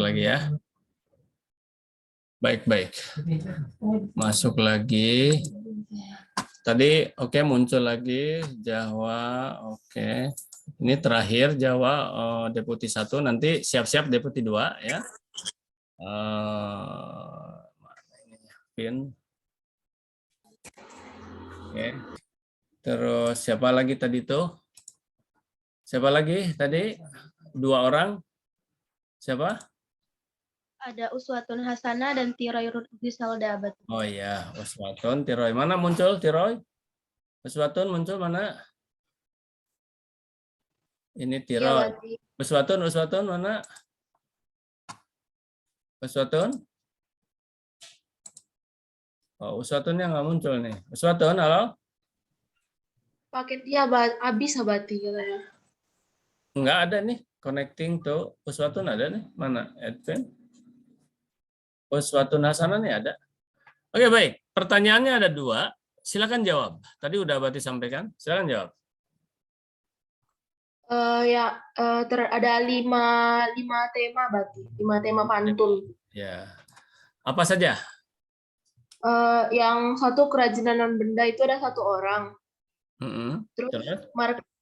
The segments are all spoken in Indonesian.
lagi ya. Baik-baik. Masuk lagi. Tadi oke, muncul lagi Jawa. Oke. Ini terakhir Jawa Deputi 1. Nanti siap-siap Deputi 2 ya. Mana ini? Pin. Oke. Terus siapa lagi tadi tuh? Siapa lagi tadi? 2 orang. Siapa? Ada Uswatun Hasanah dan Tiroy Griselda. Oh iya, Uswatun, Tiroy. Mana muncul Tiroy? Uswatun muncul mana? Ini Tiroy. Iya, Uswatun mana? Uswatun? Oh, Uswatunnya nggak muncul nih. Uswatun, halo? Paketnya habis abati katanya. Nggak ada nih. Connecting to Uswatun ada nih. Mana? Advent? Uswatun Hasanah nih ada. Oke, baik. Pertanyaannya ada 2. Silakan jawab. Tadi udah Abati sampaikan. Silakan jawab. Ada lima tema berarti, 5 tema pantun. Ya. Apa saja? Yang satu kerajinan non benda itu ada 1 orang. Terus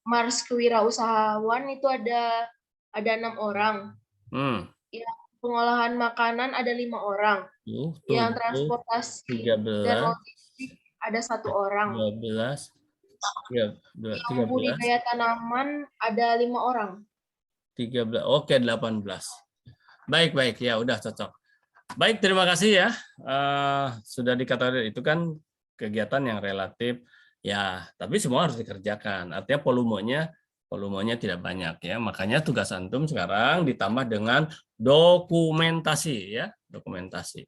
Mars kewirausahawan itu ada 6 orang. Yang pengolahan makanan ada 5 orang. Yang transportasi 13, dan logistik ada 1 orang. 12, Yang budidaya tanaman ada 5 orang. 13. Oke, 18. Baik ya, udah cocok. Baik, terima kasih ya. Sudah dikatakan itu kan kegiatan yang relatif ya, tapi semua harus dikerjakan. Artinya volumenya tidak banyak ya. Makanya tugas antum sekarang ditambah dengan dokumentasi ya, dokumentasi.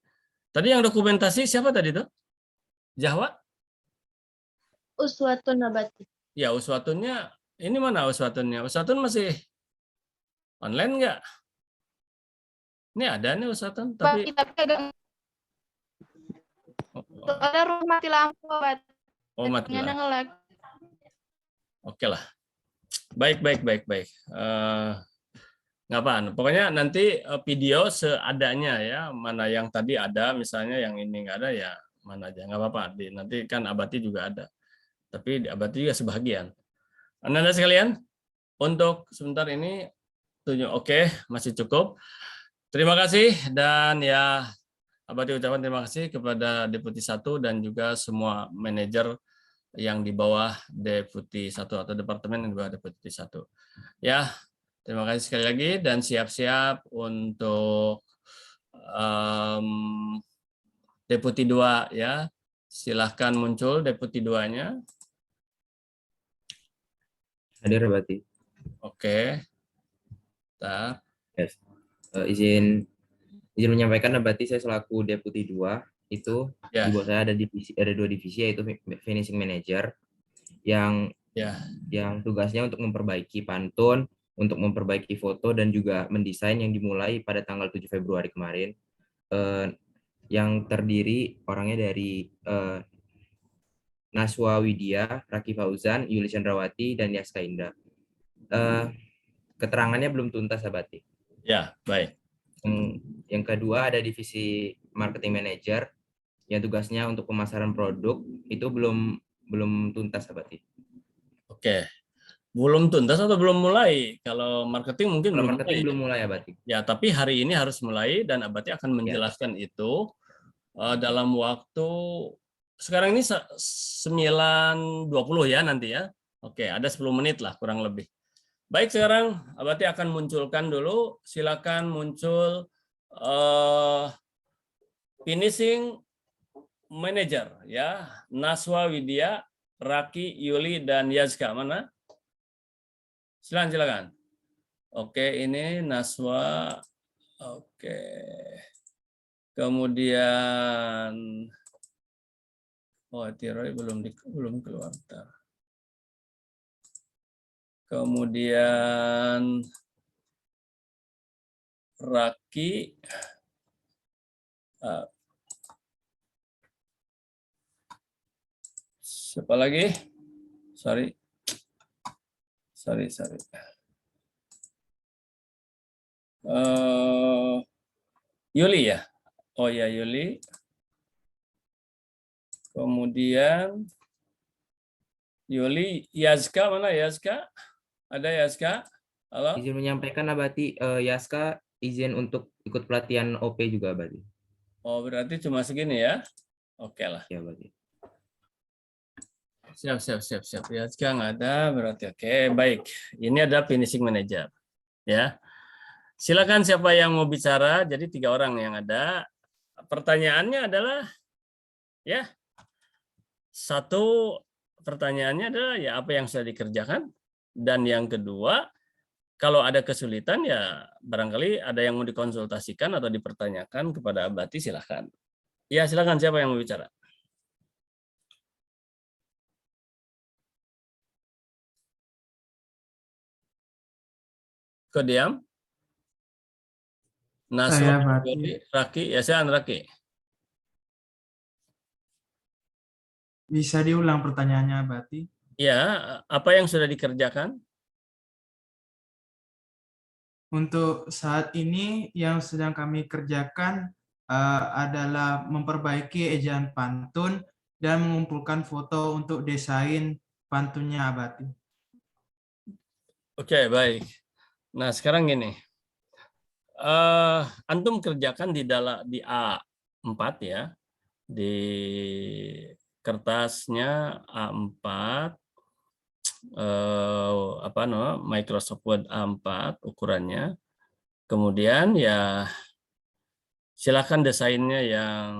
Tadi yang dokumentasi siapa tadi tuh? Jawa? Uswatun Abati. Ya, Uswatunnya ini mana Uswatunnya? Uswatun masih online nggak? Ini ada nih Uswatun, tapi ada rumah mati lampu, Bat. Oh, mati lampu. Oke lah. Baik. Nggak apa, pokoknya nanti video seadanya ya. Mana yang tadi ada, misalnya yang ini nggak ada ya mana aja, nggak apa-apa. Nanti kan Abati juga ada. Tapi Abati juga sebagian. Anda sekalian, untuk sebentar ini oke, masih cukup. Terima kasih dan ya Abati ucapkan terima kasih kepada Deputi 1 dan juga semua manajer yang di bawah Deputi 1 atau departemen yang di bawah Deputi 1. Ya, terima kasih sekali lagi dan siap-siap untuk Deputi 2 ya. Silahkan muncul Deputi 2-nya. Hadir Abati. Oke. Bentar. Yes. Izin menyampaikan Abati, saya selaku Deputi 2 itu di bawah saya ada 2 divisi yaitu finishing manager yang tugasnya untuk memperbaiki pantun, untuk memperbaiki foto dan juga mendesain yang dimulai pada tanggal 7 Februari kemarin. Yang terdiri orangnya dari Naswa Widya, Raki Fauzan, Yuli Chandrawati, dan Yaska Indah. Keterangannya belum tuntas, Abati. Ya, baik. Yang kedua ada divisi marketing manager yang tugasnya untuk pemasaran produk itu belum tuntas, Abati. Oke. Belum tuntas atau belum mulai? Kalau marketing mungkin belum mulai, Abati. Ya, tapi hari ini harus mulai dan Abati akan menjelaskan itu dalam waktu sekarang ini 9.20 ya nanti ya. Oke, ada 10 menit lah kurang lebih. Baik, sekarang Abati akan munculkan dulu. Silakan muncul finishing manager ya. Naswa Widya, Raki, Yuli, dan Yazka. Mana? Silakan. Oke, ini Naswa. Oke. Kemudian Tiroy belum keluar. Kemudian Raki. Siapa lagi? Sorry. Yuli ya? Oh ya, Yuli. Kemudian Yuli, Yazka mana Yazka? Ada Yazka? Halo? Izin menyampaikan Abati, Yaska izin untuk ikut pelatihan OP juga Abati. Oh, berarti cuma segini ya? Oke lah. Ya Abati. Siap. Yazka nggak ada, berarti oke. Baik, ini ada finishing manager. Ya, silakan siapa yang mau bicara. Jadi 3 orang yang ada. Pertanyaannya adalah, ya, satu pertanyaannya adalah ya apa yang sudah dikerjakan, dan yang kedua, kalau ada kesulitan ya barangkali ada yang mau dikonsultasikan atau dipertanyakan kepada Abati, silahkan. Ya, silakan siapa yang mau bicara. Kok diam? Saya Nasrul, Abati. Raki, ya saya Raki. Bisa diulang pertanyaannya Abati? Ya, apa yang sudah dikerjakan? Untuk saat ini yang sedang kami kerjakan adalah memperbaiki ejaan pantun dan mengumpulkan foto untuk desain pantunnya Abati. Oke, baik. Nah, sekarang gini. Antum kerjakan di A4 ya. Di kertasnya A4, Microsoft Word A4 ukurannya. Kemudian ya silakan desainnya yang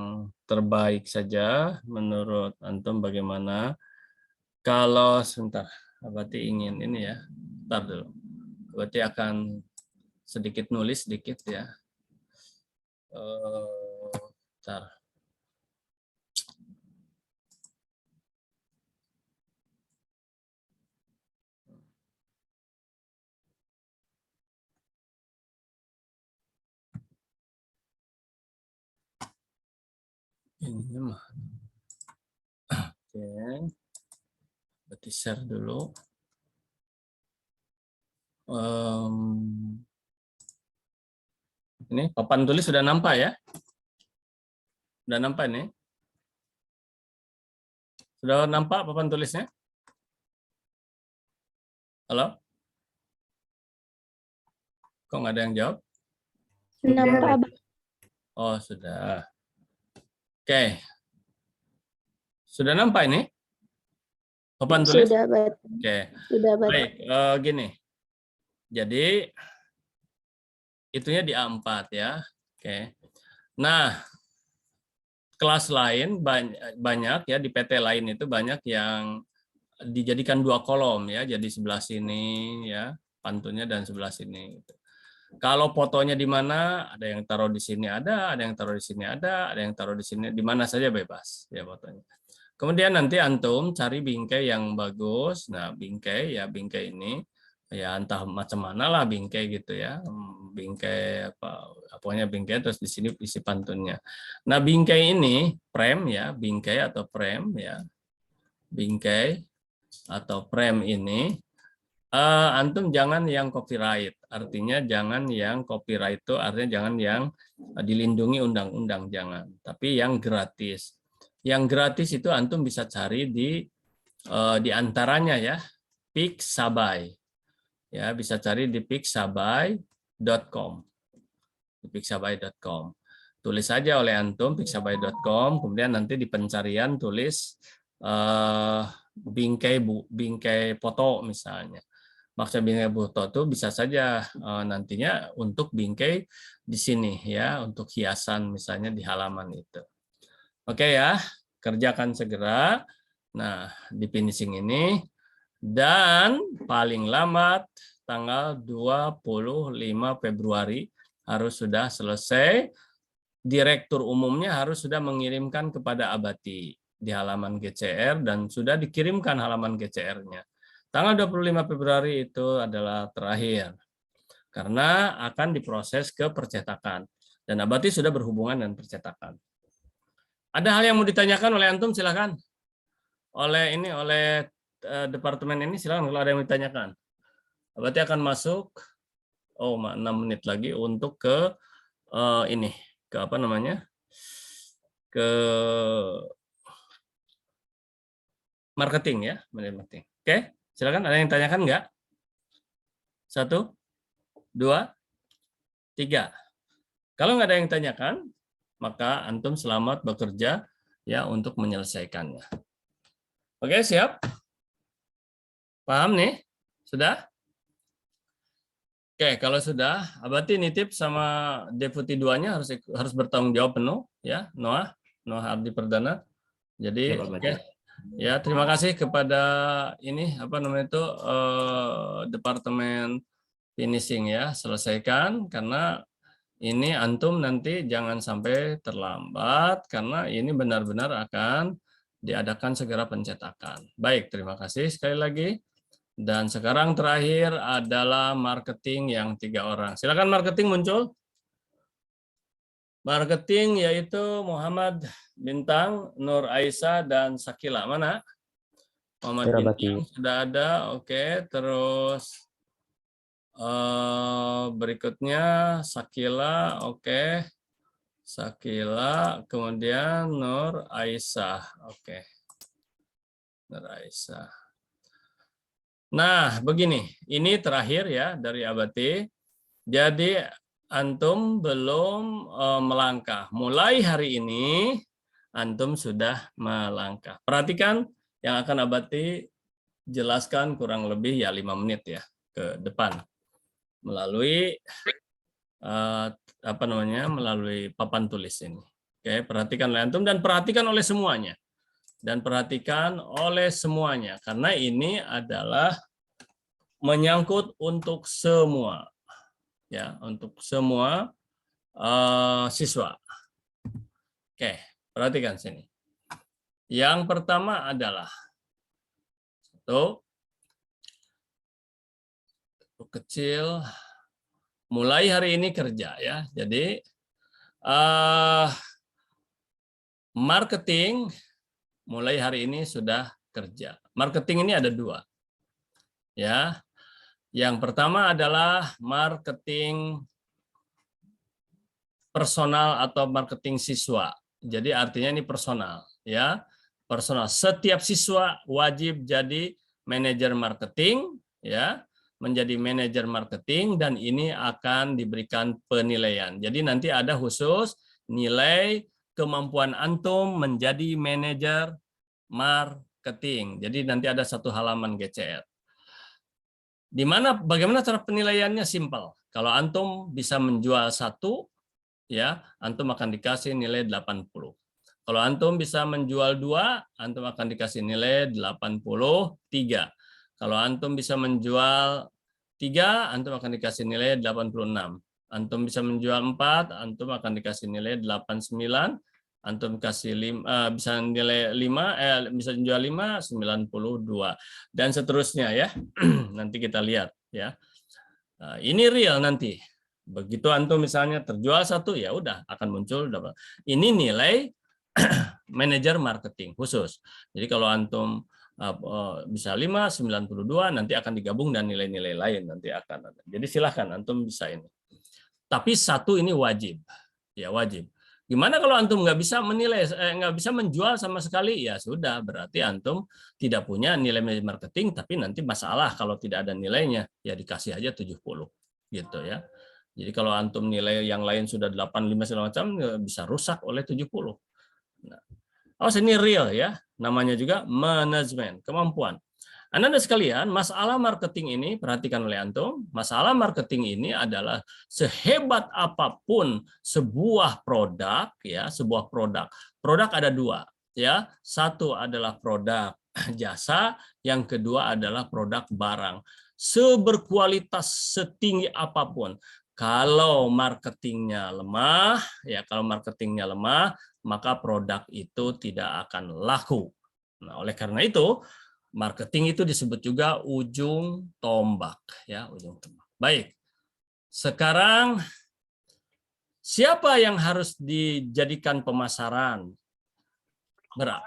terbaik saja menurut antum bagaimana. Kalau sebentar, berarti ingin ini ya. Bentar dulu. Berarti akan sedikit nulis sedikit ya. Bentar. Ini mah. Oke. Berarti share dulu. Ini papan tulis sudah nampak ya? Sudah nampak ini? Sudah nampak papan tulisnya? Halo? Kok nggak ada yang jawab? Nampak. Oh, sudah. Oke. Sudah nampak ini? Papan tulis? Sudah, Bat. Oke. Sudah, Bat. Baik, gini. Jadi, itunya di A4 ya. Oke. Nah, kelas lain banyak ya, di PT lain itu banyak yang dijadikan 2 kolom ya. Jadi sebelah sini ya, pantunnya, dan sebelah sini. Kalau fotonya di mana, ada yang taruh di sini ada yang taruh di sini ada yang taruh di sini, di mana saja bebas ya fotonya. Kemudian nanti antum cari bingkai yang bagus. Nah, bingkai ini ya entah macam mana lah bingkai gitu ya. Bingkai pokoknya bingkai, terus di sini isi pantunnya. Nah, bingkai ini frame ya, bingkai atau frame ya. Bingkai atau frame ini antum jangan yang copyright. Artinya jangan yang copyright itu artinya jangan yang dilindungi undang-undang, jangan. Tapi yang gratis. Yang gratis itu antum bisa cari di antaranya ya, Pixabay. Ya, bisa cari di pixabay.com. Di pixabay.com. Tulis saja oleh antum pixabay.com, kemudian nanti di pencarian tulis bingkai foto misalnya. Maksud bingkai foto itu bisa saja nantinya untuk bingkai di sini ya, untuk hiasan misalnya di halaman itu. Oke ya, kerjakan segera. Nah, di finishing ini, dan paling lambat tanggal 25 Februari harus sudah selesai. Direktur umumnya harus sudah mengirimkan kepada Abati di halaman GCR, dan sudah dikirimkan halaman GCR-nya. Tanggal 25 Februari itu adalah terakhir, karena akan diproses ke percetakan. Dan Abati sudah berhubungan dengan percetakan. Ada hal yang mau ditanyakan oleh antum, silakan. Oleh departemen ini silakan kalau ada yang ditanyakan. Abati akan masuk 6 menit lagi untuk ke ini apa namanya? Ke marketing ya, marketing. Oke, silakan, ada yang tanyakan nggak? 1, 2, 3. Kalau nggak ada yang tanyakan, maka antum selamat bekerja ya untuk menyelesaikannya. Oke, siap? Paham nih? Sudah? Oke, kalau sudah, Abati nitip sama Deputi 2-nya harus bertanggung jawab penuh ya, Noah Ardi Perdana. Jadi oke. Ya, terima kasih kepada ini apa namanya itu Departemen Finishing ya, selesaikan karena ini antum nanti jangan sampai terlambat karena ini benar-benar akan diadakan segera pencetakan. Baik, terima kasih sekali lagi. Dan sekarang terakhir adalah marketing yang 3 orang. Silakan marketing muncul. Marketing yaitu Muhammad Bintang, Nur Aisyah, dan Sakila. Mana? Muhammad Bintang sudah ada. Oke, terus berikutnya Sakila. Oke. Sakila, kemudian Nur Aisyah. Oke. Nur Aisyah. Nah, begini. Ini terakhir ya dari Abati. Jadi antum belum melangkah. Mulai hari ini antum sudah melangkah. Perhatikan yang akan Abati jelaskan kurang lebih ya 5 menit ya ke depan melalui melalui papan tulis ini. Oke, perhatikan oleh antum dan perhatikan oleh semuanya. Dan perhatikan oleh semuanya karena ini adalah menyangkut untuk semua. Ya, untuk semua siswa. Oke, perhatikan sini. Yang pertama adalah satu kecil mulai hari ini kerja ya. Jadi marketing mulai hari ini sudah kerja. Marketing ini ada 2. Ya. Yang pertama adalah marketing personal atau marketing siswa. Jadi artinya ini personal ya. Personal. Setiap siswa wajib jadi manajer marketing ya, menjadi manajer marketing dan ini akan diberikan penilaian. Jadi nanti ada khusus nilai kemampuan antum menjadi manajer marketing. Jadi nanti ada 1 halaman GCR. Bagaimana cara penilaiannya? Simpel. Kalau antum bisa menjual 1 ya, antum akan dikasih nilai 80. Kalau antum bisa menjual 2, antum akan dikasih nilai 83. Kalau antum bisa menjual 3, antum akan dikasih nilai 86. Antum bisa menjual 4, antum akan dikasih nilai 89. Antum kasih 5, bisa nilai 5, bisa menjual 5, 92 dan seterusnya ya. Nanti kita lihat ya. Ini real nanti. Begitu antum misalnya terjual 1 ya udah akan muncul ini nilai manajer marketing khusus. Jadi kalau antum bisa 5, 92 nanti akan digabung dan nilai-nilai lain nanti akan ada. Jadi silahkan antum bisa ini. Tapi 1 ini wajib. Ya wajib. Gimana kalau antum nggak bisa menilai, nggak bisa menjual sama sekali? Ya sudah, berarti antum tidak punya nilai marketing, tapi nanti masalah kalau tidak ada nilainya, ya dikasih aja 70 gitu ya. Jadi kalau antum nilai yang lain sudah 85 segala macam, bisa rusak oleh 70. Nah, ini real ya, namanya juga manajemen, kemampuan. Anda sekalian, masalah marketing ini perhatikan oleh antum. Masalah marketing ini adalah sehebat apapun sebuah produk ya, sebuah produk. Produk ada 2 ya. 1 adalah produk jasa, yang kedua adalah produk barang. Seberkualitas setinggi apapun, kalau marketingnya lemah ya, maka produk itu tidak akan laku. Nah, oleh karena itu marketing itu disebut juga ujung tombak ya, ujung tombak. Baik. Sekarang siapa yang harus dijadikan pemasaran?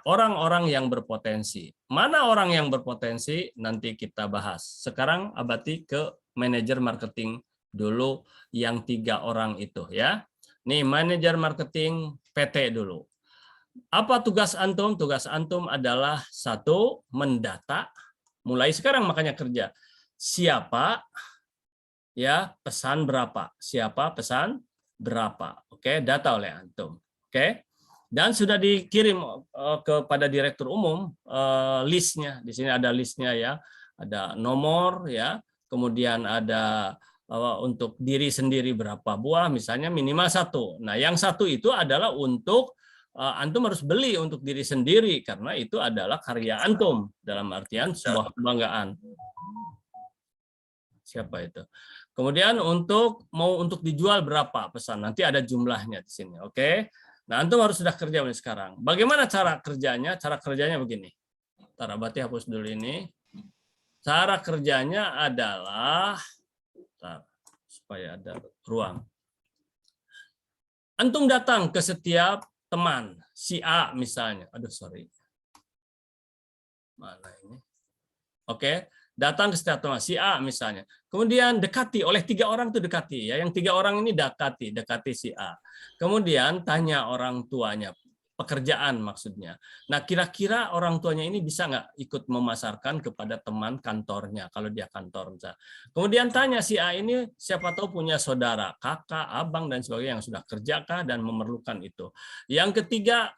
Orang-orang yang berpotensi. Mana orang yang berpotensi? Nanti kita bahas. Sekarang Abati ke manajer marketing dulu yang 3 orang itu ya. Nih, manajer marketing PT dulu. Apa tugas antum? Tugas antum adalah satu, mendata. Mulai sekarang makanya kerja. Siapa ya pesan berapa? Siapa pesan berapa? Oke, data oleh antum. Oke. Dan sudah dikirim kepada direktur umum listnya. Di sini ada listnya ya. Ada nomor ya. Kemudian ada untuk diri sendiri berapa buah, misalnya minimal 1. Nah, yang 1 itu adalah untuk antum harus beli untuk diri sendiri karena itu adalah karya antum dalam artian sebuah kebanggaan. Siapa itu? Kemudian untuk dijual berapa pesan, nanti ada jumlahnya di sini. Oke. Nah, antum harus sudah kerja mulai sekarang. Bagaimana cara kerjanya? Cara kerjanya begini. Ntar Abati hapus dulu ini. Cara kerjanya adalah supaya ada ruang. Antum datang ke setiap teman, si A misalnya. Aduh, sorry. Mana ini? Oke, datang ke setiap teman, si A misalnya. Kemudian dekati, oleh 3 orang itu dekati. Ya. Yang 3 orang ini dekati si A. Kemudian tanya orang tuanya, pekerjaan maksudnya. Nah, kira-kira orang tuanya ini bisa nggak ikut memasarkan kepada teman kantornya, kalau dia kantor misalnya. Kemudian tanya si A ini, siapa tahu punya saudara, kakak, abang, dan sebagainya yang sudah kerjakah dan memerlukan itu. Yang ketiga,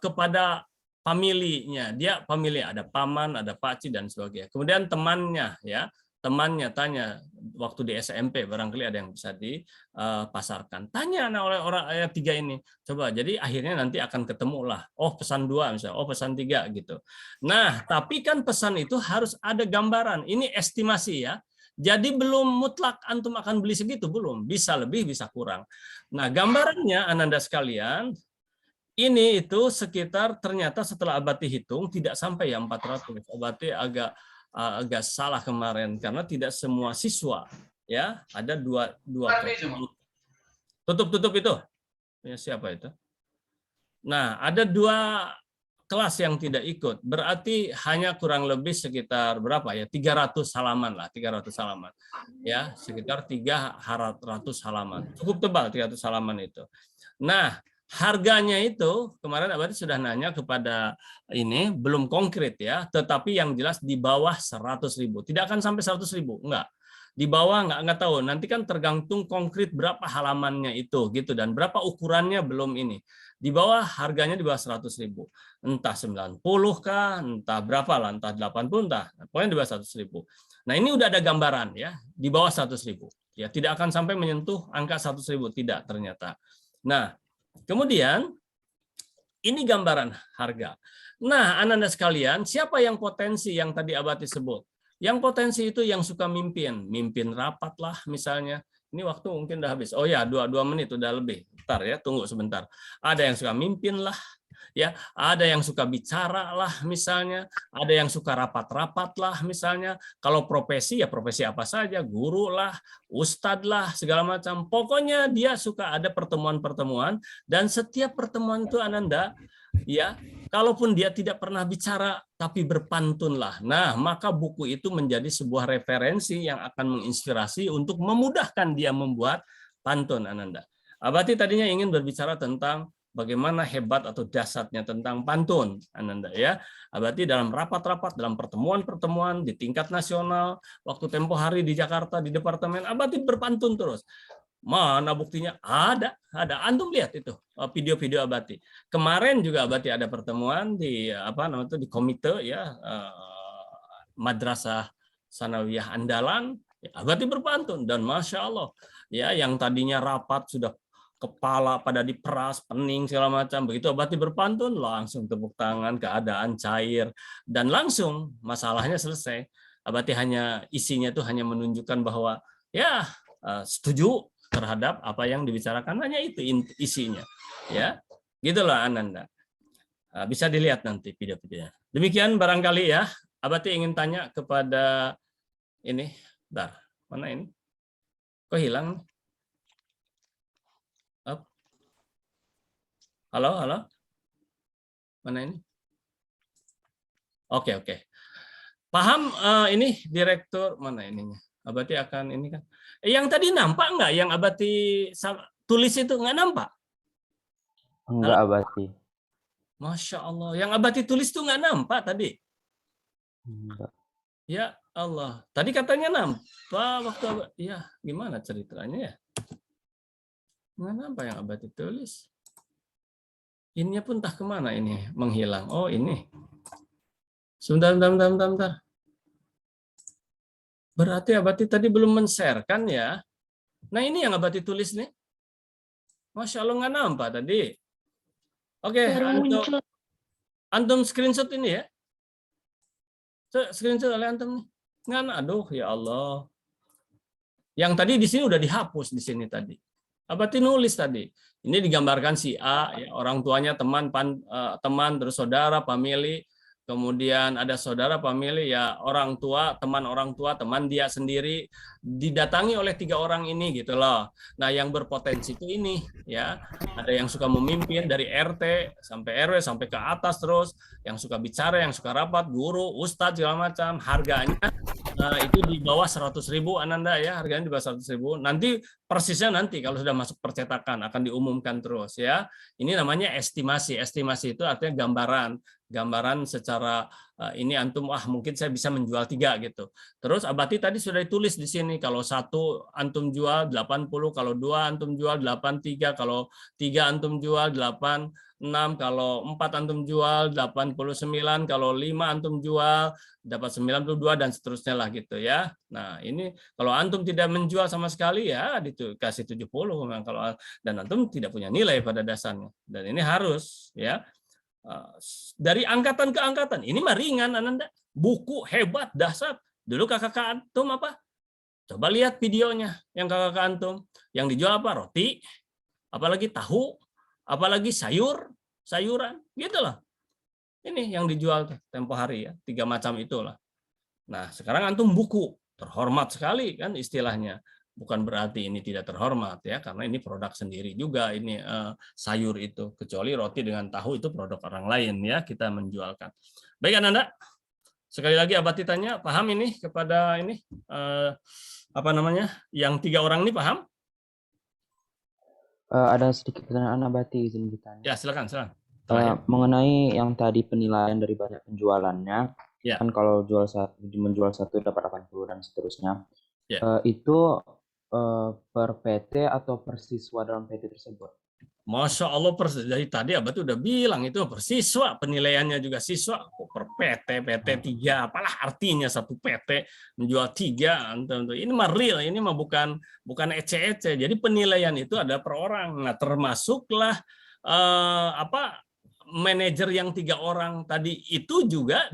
kepada familinya, dia famili, ada paman, ada pakcik, dan sebagainya. Kemudian temannya, ya, temannya tanya waktu di SMP barangkali ada yang bisa dipasarkan. Tanya oleh orang ayat 3 ini. Coba, jadi akhirnya nanti akan ketemu lah. Oh, pesan 2 misalnya, oh pesan 3 gitu. Nah, tapi kan pesan itu harus ada gambaran. Ini estimasi ya. Jadi belum mutlak antum akan beli segitu, belum. Bisa lebih, bisa kurang. Nah, gambarannya Ananda sekalian, ini itu sekitar ternyata setelah Abati hitung tidak sampai ya 400. Abati agak salah kemarin karena tidak semua siswa ya, ada dua tutup itu ya, siapa itu. Nah, ada 2 kelas yang tidak ikut, berarti hanya kurang lebih sekitar berapa ya, 300 halaman lah, 300 halaman ya, sekitar 300 halaman, cukup tebal 300 halaman itu. Nah, harganya itu kemarin Abadi sudah nanya kepada ini, belum konkret ya, tetapi yang jelas di bawah 100.000. Tidak akan sampai 100.000, enggak. Di bawah enggak tahu. Nanti kan tergantung konkret berapa halamannya itu gitu, dan berapa ukurannya belum ini. Di bawah harganya di bawah 100.000. Entah 90 kah, entah berapa lah, entah 80, entah. Pokoknya di bawah 100.000. Nah, ini udah ada gambaran ya, di bawah 100.000. Ya, tidak akan sampai menyentuh angka 100.000, tidak ternyata. Nah, kemudian ini gambaran harga. Nah, anak-anak sekalian, siapa yang potensi yang tadi Abati sebut? Yang potensi itu yang suka mimpin rapat lah misalnya. Ini waktu mungkin udah habis. Oh ya, 2 menit udah lebih. Bentar ya, tunggu sebentar. Ada yang suka mimpin lah, ya. Ada yang suka bicara lah misalnya. Ada yang suka rapat-rapat lah misalnya. Kalau profesi ya profesi apa saja, guru lah, ustadz lah, segala macam. Pokoknya dia suka ada pertemuan-pertemuan, dan setiap pertemuan itu Ananda, ya, kalaupun dia tidak pernah bicara tapi berpantun lah. Nah, maka buku itu menjadi sebuah referensi yang akan menginspirasi untuk memudahkan dia membuat pantun Ananda. Abati tadinya ingin berbicara tentang bagaimana hebat atau dahsyatnya tentang pantun Ananda ya. Abati dalam rapat-rapat, dalam pertemuan-pertemuan di tingkat nasional, waktu tempo hari di Jakarta di departemen, Abati berpantun terus. Mana buktinya? Ada. Antum lihat itu video-video Abati. Kemarin juga Abati ada pertemuan di di komite ya, Madrasah Sanawiyah Andalan. Abati berpantun dan masya Allah ya, yang tadinya rapat sudah kepala pada diperas, pening segala macam, begitu Abati berpantun langsung tepuk tangan, keadaan cair, dan langsung masalahnya selesai. Abati hanya isinya itu hanya menunjukkan bahwa ya setuju terhadap apa yang dibicarakan, hanya itu isinya ya, gitulah Ananda. Bisa dilihat nanti video-videonya. Demikian barangkali ya. Abati ingin tanya kepada ini, mana ini, kok hilang? Halo, mana ini? Oke. Paham ini direktur mana ininya? Abati akan ini kan. Yang tadi nampak nggak yang Abati tulis itu nggak nampak? Enggak, Abati. Masya Allah, yang Abati tulis tuh nggak nampak tadi? Enggak. Ya Allah, tadi katanya nampak waktu ya gimana ceritanya ya? Nggak nampak yang Abati tulis. Ininya pun entah kemana ini menghilang. Oh ini. Sebentar. Berarti Abati tadi belum men-share kan ya? Nah ini yang Abati tulis nih. Masya Allah nggak nampak tadi. Oke, antum screenshot ini ya. Screenshot oleh antum nih. Nggak, aduh ya Allah. Yang tadi di sini udah dihapus di sini tadi. Abati nulis tadi. Ini digambarkan si A, ya, orang tuanya teman, terus saudara, family. Kemudian ada saudara, family, ya orang tua, teman dia sendiri didatangi oleh 3 orang ini gitu loh. Nah, yang berpotensi itu ini ya. Ada yang suka memimpin dari RT sampai RW sampai ke atas terus, yang suka bicara, yang suka rapat, guru, ustadz segala macam. Harganya itu di bawah 100.000 Ananda ya, harganya di bawah 100.000. Nanti persisnya nanti kalau sudah masuk percetakan akan diumumkan terus ya. Ini namanya estimasi. Estimasi itu artinya gambaran secara ini antum mungkin saya bisa menjual 3 gitu. Terus Abati tadi sudah ditulis di sini kalau 1 antum jual 80, kalau 2 antum jual 83, kalau 3 antum jual 86, kalau 4 antum jual 89, kalau 5 antum jual dapat 92 dan seterusnya lah gitu ya. Nah, ini kalau antum tidak menjual sama sekali ya dikasih 70 memang kalau dan antum tidak punya nilai pada dasarnya. Dan ini harus ya dari angkatan ke angkatan. Ini mah ringan Ananda. Buku hebat, dahsyat. Dulu kakak antum apa? Coba lihat videonya yang kakak antum. Yang dijual apa? Roti, apalagi tahu, apalagi sayuran, gitu loh. Ini yang dijual tempo hari ya, 3 macam itulah. Nah, sekarang antum buku, terhormat sekali kan istilahnya. Bukan berarti ini tidak terhormat ya, karena ini produk sendiri juga ini sayur itu. Kecuali roti dengan tahu itu produk orang lain ya, kita menjualkan. Baik Ananda, sekali lagi Abati tanya, paham ini kepada ini apa namanya? Yang 3 orang ini paham? Ada sedikit pertanyaan Abati, izin bertanya. Ya silakan. Mengenai yang tadi penilaian dari banyak penjualannya, ya. Kan kalau menjual satu dapat 80 dan seterusnya, ya. Itu per PT atau per siswa dalam PT tersebut? Masya Allah, dari tadi Abati udah bilang itu per siswa, penilaiannya juga siswa, per PT 3, apalah artinya satu PT menjual 3, ini mah real, ini mah bukan ece-ece. Jadi penilaian itu ada per orang. Nah, termasuklah manajer yang 3 orang tadi itu juga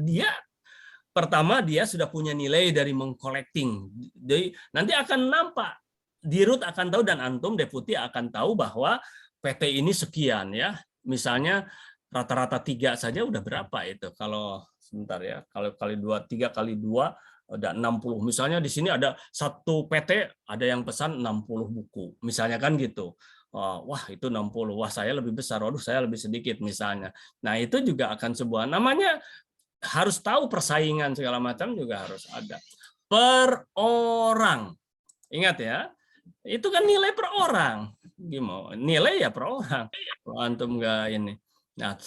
pertama dia sudah punya nilai dari mengcollecting. Jadi nanti akan nampak, Dirut akan tahu dan antum deputi akan tahu bahwa PT ini sekian ya. Misalnya rata-rata 3 saja udah berapa itu. Kalau sebentar ya, kalau kali 2, 3 kali 2 ada 60. Misalnya di sini ada satu PT ada yang pesan 60 buku. Misalnya kan gitu. Wah itu 60, wah saya lebih besar, waduh saya lebih sedikit misalnya. Nah itu juga akan sebuah, namanya harus tahu persaingan segala macam juga harus ada. Per orang, ingat ya, itu kan nilai per orang. Gimana? Nilai ya per orang. Kalau antum enggak ini. Nah,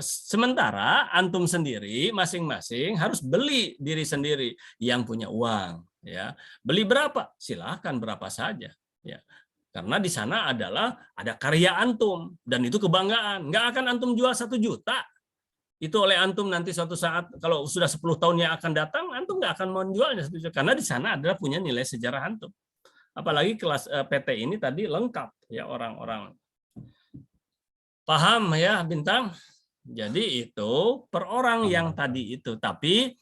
sementara antum sendiri masing-masing harus beli diri sendiri yang punya uang. Ya, beli berapa? Silakan berapa saja. Ya. Karena di sana ada karya antum dan itu kebanggaan. Nggak akan antum jual 1 juta. Itu oleh antum nanti suatu saat kalau sudah 10 tahun yang akan datang, antum nggak akan menjualnya 1 juta karena di sana adalah punya nilai sejarah antum. Apalagi kelas PT ini tadi lengkap ya orang-orang. Paham ya Bintang? Jadi itu per orang yang tadi itu. Tapi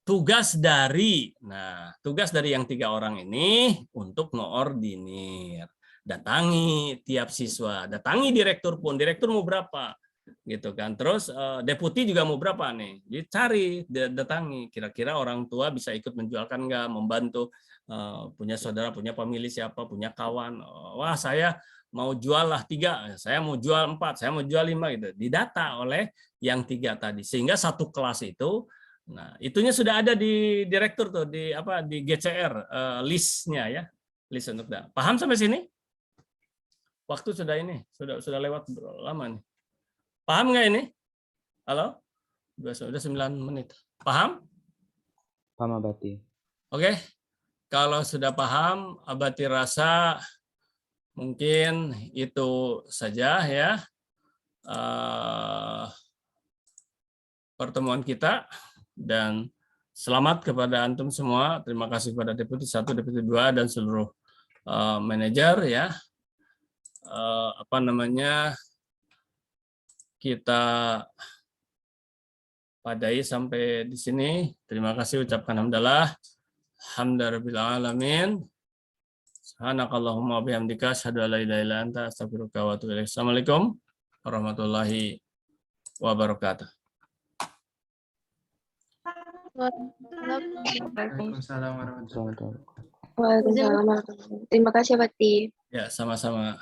tugas dari yang 3 orang ini untuk ngeordinir, datangi tiap siswa, datangi direktur pun, direktur mau berapa gitu kan, terus deputi juga mau berapa nih, jadi cari, datangi, kira-kira orang tua bisa ikut menjualkan nggak, membantu, punya saudara, punya pemilih siapa, punya kawan, wah saya mau jual lah 3, saya mau jual 4, saya mau jual 5 gitu, didata oleh yang 3 tadi, sehingga satu kelas itu. Nah, itunya sudah ada di direktur tuh di GCR listnya ya, list untuk paham sampai sini? Waktu sudah ini, sudah lewat lama nih. Paham nggak ini? Halo? Sudah 9 menit. Paham? Paham Abati. Oke. Kalau sudah paham, Abati rasa mungkin itu saja ya. Pertemuan kita, dan selamat kepada antum semua. Terima kasih kepada Deputi 1, Deputi 2 dan seluruh manajer ya. Kita padai sampai di sini. Terima kasih, ucapkan hamdalah. Hamdalillahirabbil alamin. Subhanakallahumma bihamdika asyhadu an la ilaha illa anta astaghfiruka wa atubu ilaik. Assalamualaikum warahmatullahi wabarakatuh. Waalaikumsalam warahmatullahi wabarakatuh. Waalaikumsalam warahmatullahi wabarakatuh. Terima kasih, Abati. Ya, sama-sama.